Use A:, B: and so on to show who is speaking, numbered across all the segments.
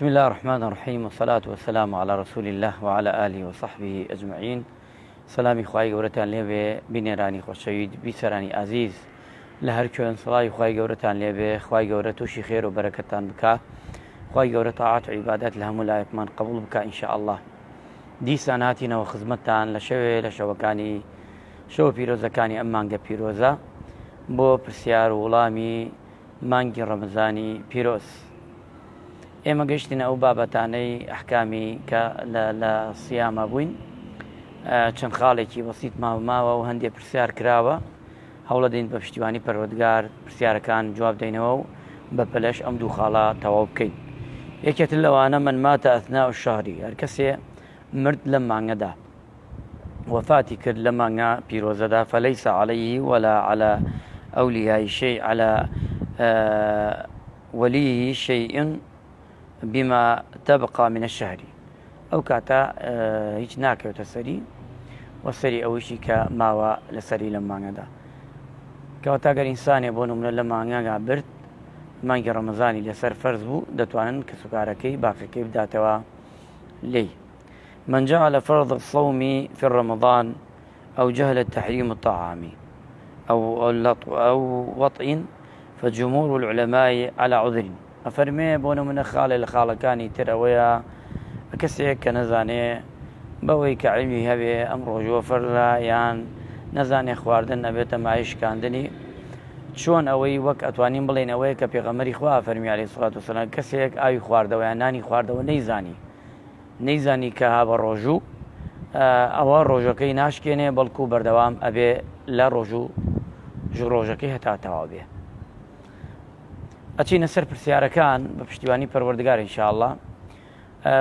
A: بسم الله الرحمن الرحيم والصلاة والسلام على رسول الله وعلى آله وصحبه أجمعين. سلامي خواهي قورتان لێبێ بینێرانی خۆشەوید بیسەرانی ئازیز لە هەر کوێن سڵاوی خی گەورەتان لێبێ، خی گەورە تووشی خێر و بەرەکەتان بکە، خی گەورە تاعات و عیبادەت لە هەموو لایەکمان قبول بکە ئینشاء الله. دیسان هاتینەوە خزمەتتان لە لە شەوەکانی شەوە پیرۆزەکانی ئەم مانگە پیرۆزە بۆ پرسیار و وڵامی مانگی ڕەمەزانی پیرۆز. ئێمە گەشتینە ئەو بابەتانەی ئەحکامی کە لە سیامە بووین، چەند خاڵێکی بەسیط ماوە و هەندێک پرسیار کراوە، هەوڵە دەین بە پشتیوانی پەروەردگار پرسیارەکان جواب دەینەوە و بە پەلەش ئەم دوو خاڵە تەواو بکەین. یەکێت لەوانە من ماتە ئەثناء الشهری، هەر کەسێ مرد لەم مانگەدا وفاتی کرد لە مانگە پیرۆزەدا فليس عليه ولا على أولياء شيء على وليه شيء بما تبقى من الشهر، ئەو کاتە هیچ ناکەوتە سەری وەسەری ئەوشی کە ماوە لە سەری لەم مانگەدا. کەواتە گەر ئینسانێ بۆ نمونە لە مانگەگا برد، مانگی ڕەمەزانی لەسەر فەرز بوو، دەتوانن کەسوکارەکەی باقیەکەی بداتەوە لێی. من جعل فرض الصوم في رمضان أو جهل التحريم الطعام أو وطئ فجمهور العلماء على عذر. ئەفەرمێ بۆ نمونە خاڵێ لە خاڵەکانی تر ئەوەیە کەسێک کە نەزانێ بەوەی کە عیلمی هەبێ ئەم ڕۆژوە فەرزە یان نەزانێ خواردن ئەبێتە مای شکاندنی، چۆن ئەوەی وەک ئەتوانین بڵێن ئەوەیە کە پێغەمبەری خوا فەرمی عەلەیهی سڵات وسەلام کەسێک ئاوی خواردەوە یان نانی خواردەوە نەیزانی کە هابە ڕۆژوو، ئەوە ڕۆژەکەی ناشکێنێ بەڵکو بەردەوام ئەبێ لە ڕۆژەکەی هەتا تەواو بێ. ئەچینە سەر پرسیارەکان بە پشتیوانی پەروەردگار ئینشاءالله.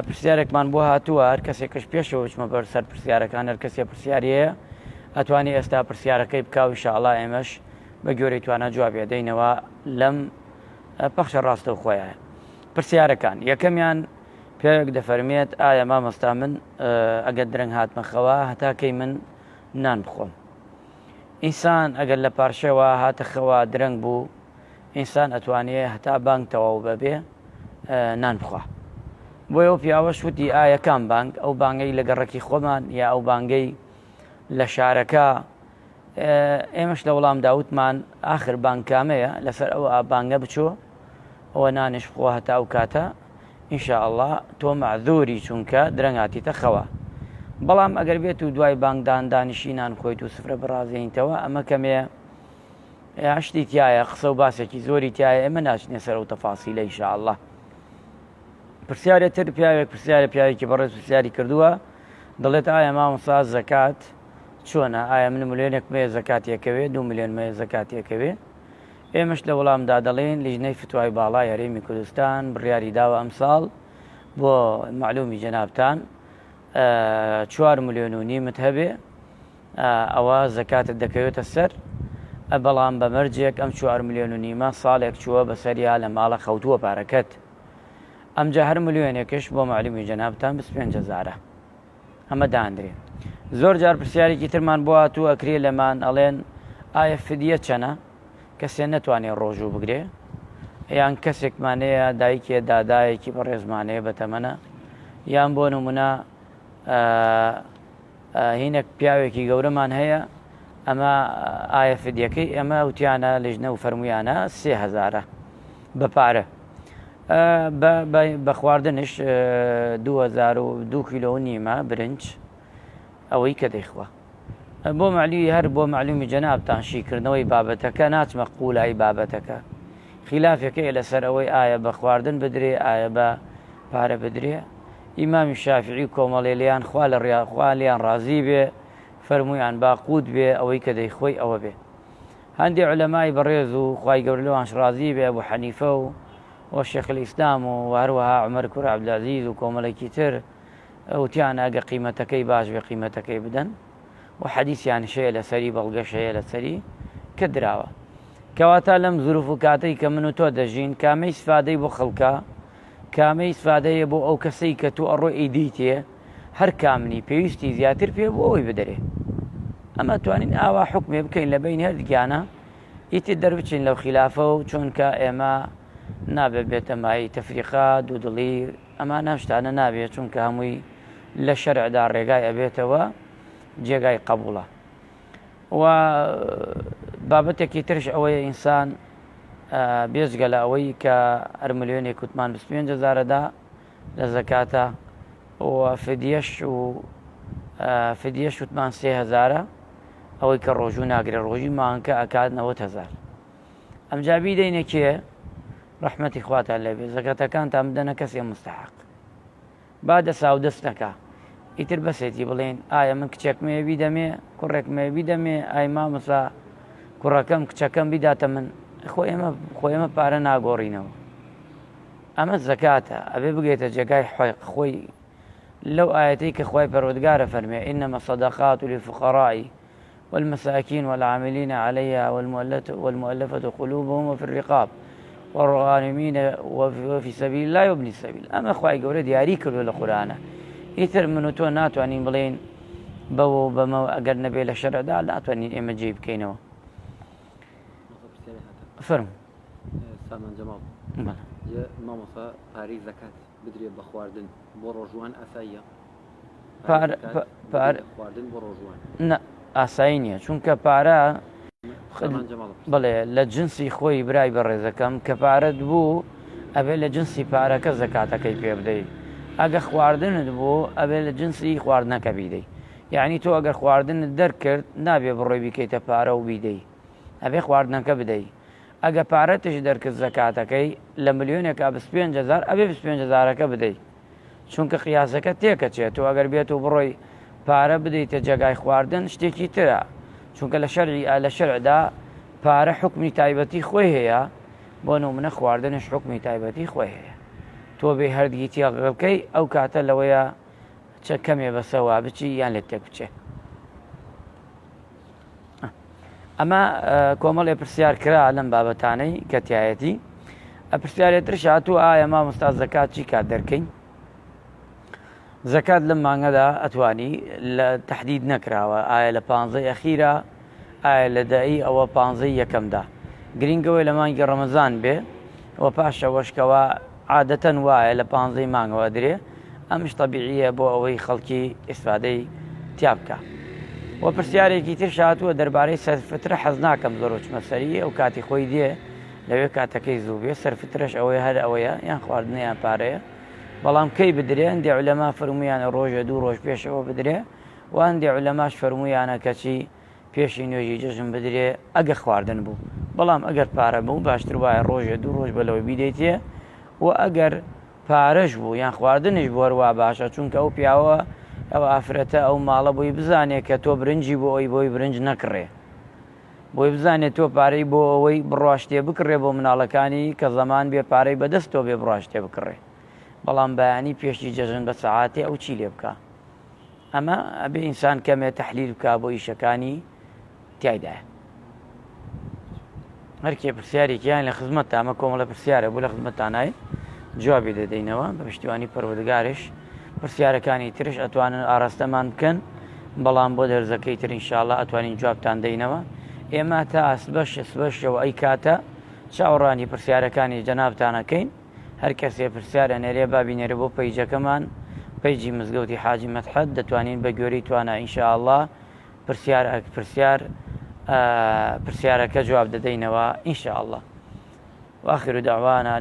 A: پرسیارێکمان بۆ هاتووە، هەر کەسێکش پێشەوە بچمە بەر سەر پرسیارەکان، هەر کەسێ پرسیارەیە ئەتوانی ئێستا پرسیارەکەی بکاو ئینشاءالله ئێمەش بە گوێرەی توانە جوابی دەینەوە لەم پەخشە ڕاستە و خۆیان. پرسیارەکان یەکەمیان پیاوێک دەفەرمێت ئایا مامۆستا من ئەگەر درەنگ هاتمەخەوە هەتاکەی من نان بخۆم؟ ئینسان ئەگەر لە پارشەوە هاتەخەوە درەنگ بوو، ئینسان ئەتوانێ هەتا بانگ تەواو بەبێ نان بخوا. بۆ ئەو پیاوە شوتی ئایا کام بانگ؟ ئەو بانگەی لە گەڕەکی خۆمان یا ئەو بانگەی لە شارەکە؟ ئێمەش لە وەڵام داوتمان ئاخر بانگ کامەیە، لەسەر ئەو بانگە بچۆ ئەوە نانش بخۆ هەتا ئەو کاتە ئینشاءالله تۆ مەعذوری، چونکە درەنگ هاتیتە خەوە. بەڵام ئەگەر بێت و دوای بانگدان دانیشی نان خۆیت و سفرە بڕازێنیتەوە، ئەمە کەمێ شتی تایە، قسە و باسێکی زۆری تایە، ئێمە ناچنێ سەر و تەفاسیلە ئینشاءالله. پرسیارێتر پیاوێکی بەڕێز پرسیاری کردووە، دەڵێت ئایا مامۆستا زەکات چۆنە؟ ئایا من ملیۆنێک مەیە زەکات یەکەوێ، 2 ملیۆن مەیە زەکات یەکەوێ؟ ئێمەش لە وەڵامدا دەڵێن لیژنەی فتوای باڵای هەرێمی کوردستان بڕیاری داوە ئەمساڵ بۆ معلومی جەنابتان 4 ملیۆن و نیمت هەبێ، ئەوە زەکاتت دەکەوێتە سەر، بەڵام بە مەرجێک ئەم 4 ملیۆن و نیمە ساڵێک چووە بەسەریا لە ماڵە خەوتووە پارەکەت، ئەمجا هەر ملیۆنێکش بۆ معلومی جەنابتان 25,000 ئەمە دانرێ. زۆر جار پرسیارێکی ترمان بۆ هاتوو ئەکرێ لەمان ئەڵێن ئایا فدیە چەنە؟ کەسێ نەتوانێت ڕۆژوو بگرێ، یان کەسێکمانەیە دایکێ دادایەکی بەڕێزمانەیە بەتەمەنە، یان بۆ نمونە هینێک پیاوێکی گەورەمان هەیە، ئەمە ئایا فدیەکەی ئەمە وتیانە لیژنە و فەرمویانە 3,000 بە پارە، بە خواردنش 2 کیلۆ و نیمە برنج ئەوەی کە دەیخوا. بۆ معلومی هەر بۆ معلومی جەنابتان شیکردنەوەی بابەتەکە ناچمە قوولایی بابەتەکە، خلافێکەیە لەسەر ئەوەی ئایا بە خواردن بدرێ ئایا بە پارە بدرێ. ئیمامی شافعی کۆمەڵێ لیان خوا لیان ڕازی بێ فەرمویان با قوت بێ ئەوەی کە دەیخۆی ئەوە بێ. هەندێک عولەمای بەڕێز و خوای گەورە لەوانش ڕازی بێ، ئەبوو حەنیفە و شێخ الئیسلام و هەروەها عومەر کوڕ عەبدولعەزیز و کۆمەڵێکی تر وتیانە ئەگە قیمەتەکەی باش بێ قیمەتەکەی بدەن، و حەدیثیان شەیە لەسەری، بەڵگەش هەیە لەسەری کە دراوە. کەواتە لەم زروف و کاتەی کە من و تۆ دەژین، کامەی سفادەی بۆ خەڵکە، کامەی سفادەیە بۆ ئەو کەسەی کە تو ئەڕۆ ئیدیتێ، هەر کامنی پێویستی زیاتر پێ بۆ ئەوی بدەرێ. ئەمە توانین ئاوا حکمێ بکەین لە بین هەردگیانە، ئیتر دەربچین لەو خلافە و چونکە ئێمە نابێت بێتە مای تەفریقا دوودڵی ئەمان ناشتانە نابێت چونکە هەمووی لە شەرعدا ڕێگای ئەبێتەوە جێگای قبوڵە. و بابەتێکی ترش ئەوەیە ئینسان بێزگە لە ئەوەی کە هەر ملیۆنێک کوتمان 25,000دا لە زەکاتە و فدیەش وتمان 3,000 ئەوەی کە ڕۆژوو ناگرێت ڕۆژی مانکە ئەکات 90,000. ئەمجا بیدەینە کێ ڕەحمەتی خواتان لێبێ زەکاتەکانتان بدەنە کەسێ مستحق با دەسا و دەست نەکا ئیتر بەسێتی بڵێن ئایا من کچێکمەیەوی دەمێ کوڕێکمەیەوی دەمێ ئای مامەسا کوڕەکەم کچەکەم بیداتە من خۆی ئێمە پارە ناگۆڕینەوە. ئەمە زەکاتە ئەبێ بگێتە جێگای خۆی لەو ئاەتەی کە خوای پەروەردگارە فەرمێ ئینەمە الصەدەقات للفقراء والمساكين والعاملين عليها والمؤلفة قلوبهم وفي الرقاب والغارمين وفي سبيل الله وابن السبيل. ئەمە خوای گەورە دیاری کردو لە قورئانە. ئیتر من و تۆ ناتوانین بڵێن بەوە بەمە ئەگەر نەبێ لە شەرعدا ناتوانین ئێمە جێ بکەینەوە. فەرموو.
B: سامان جەماڵ مامۆستا پارەی زەکات بدرێت بە خواردن بۆ ڕۆژوان ئاساییە؟ خواردن بۆ ڕۆژوان
A: ئاسایی نییە چونکە پارە بڵێ لە جنسی خۆی برای بەڕێزەکەم کە پارەت بوو ئەبێ لە جنسی پارەکە زەکاتەکەی پێ بدەیت. ئەگە خواردنت بوو ئەبێ لە جنسی خواردنەکە بیدەی. یعنی تۆ ئەگەر خواردنت دەرکرد نابێ بڕۆی بیکەیتە پارە و بیدەی ئەبێ خواردنەکە بدەی. ئەگە پارەتش دەرکرد زەکاتەکەی لە ملیۆنێکا 25,000 ئەبێ 25,000ەکە بدەیت چونکە قیاسەکە تێکەچێت و ئەگەر بێت و بڕۆی پارە بدەیتە جێگای خواردن شتێکی ترە چونکە لە شەرعدا پارە حکمی تایبەتی خۆی هەیە بۆ نمونە خواردنش حکمی تایبەتی خۆی هەیە. تۆ بێ هەردگی تێغڵکەی ئەو کاتە لەوەیە چە کەمێ بەسەوا بچی یان لێت تێک بچێ. ئەمە کۆمەڵێ پرسیار کرا لەم بابەتانەی کە تایەتی. پرسیارێترش هاتووە ئایا مامۆستا زەکات چی کات دەرکەین؟ زەکات لەم مانگەدا ئەتوانی لە تەحدید نەکراوە ئایا لە 15 ئەخیرە ئایا لە دایی ئەوە 15 یەکەمدا گرنگەوەی لە مانگی ڕەمەزان بێ و پاشەوەشکەوە عادەتەن وایە لە 15 مانگەوە درێ ئەمش تەبیعیە بۆ ئەوەی خەڵکی ئیسفادەی تیا بکە. و پرسیارێکی تر هاتووە دەربارەی سەرفترە حەز ناکەم زۆر چمە سەری ئەو کاتی خۆی دێ لەوێ کاتەکەی زوو بێ سەرفترەش ئەوەیە هەر ئەوەیە یان خواردنیان پارەیە بەڵام کەی بدرێ هەندێک عولەما فەرموویانە ڕۆژە 2 ڕۆژ پێشەوە بدرێ و هەندێک عولەماش فەرموویانە کەچی پێشی نوێژی جەژن بدرێ ئەگە خواردن بوو. بەڵام ئەگەر پارە بوو باشتر وایە ڕۆژە 2 ڕۆژ بەلەوەی بیدەیتێ و ئەگەر پارەش بوو یان خواردنش بۆ هەروە باشە چونکە ئەو پیاوە ئەو ئافرەتە ئەو ماڵە بۆی بزانێت کە تۆ برنجی بۆ ئەوی بۆی برنج نەکڕێ بۆی بزانێت تۆ پارەی بۆ ئەوەی بڕاشتێ بکڕێ بۆ مناڵەکانی کە زەمان بێ پارەی بەدەست تۆ بێ بڕاشتێ بکڕێ بەڵام بەیانی پێشی جەژن بە سەعاتێ ئەو چی لێ بکە. ئەمە ئەبێ ئینسان کەمێ تەحلیل بکە بۆ ئیشەکانی تایدایە. هەرکێ پرسیارێکیان لە خزمەتە ئەمە کۆمەڵە پرسیارە بوو لە خزمەتانای جوابی دەدەینەوە بە پشتیوانی پەروەردگارش. پرسیارەکانی ترش ئەتوانن ئاراستەمان بکەن بەڵام بۆ دەرزەکەی تر ئینشاءڵڵا ئەتوانین جوابتان دەینەوە. ئێمە تا ئەسبەشەوە ئەی کاتە چاوەڕانی پرسیارەکانی جەنابتانەکەین. هەر کەسێ پرسیارە نێرێ بابینێرە بۆ پەیجەکەمان پەیجی مزگەوتی حاجی مەدحەت دەتوانین بە گوێرەی توانە ئینشاءڵڵا پرسیارەکە جواب دەدەینەوە ئینشاءڵڵا. وآخر دعوانا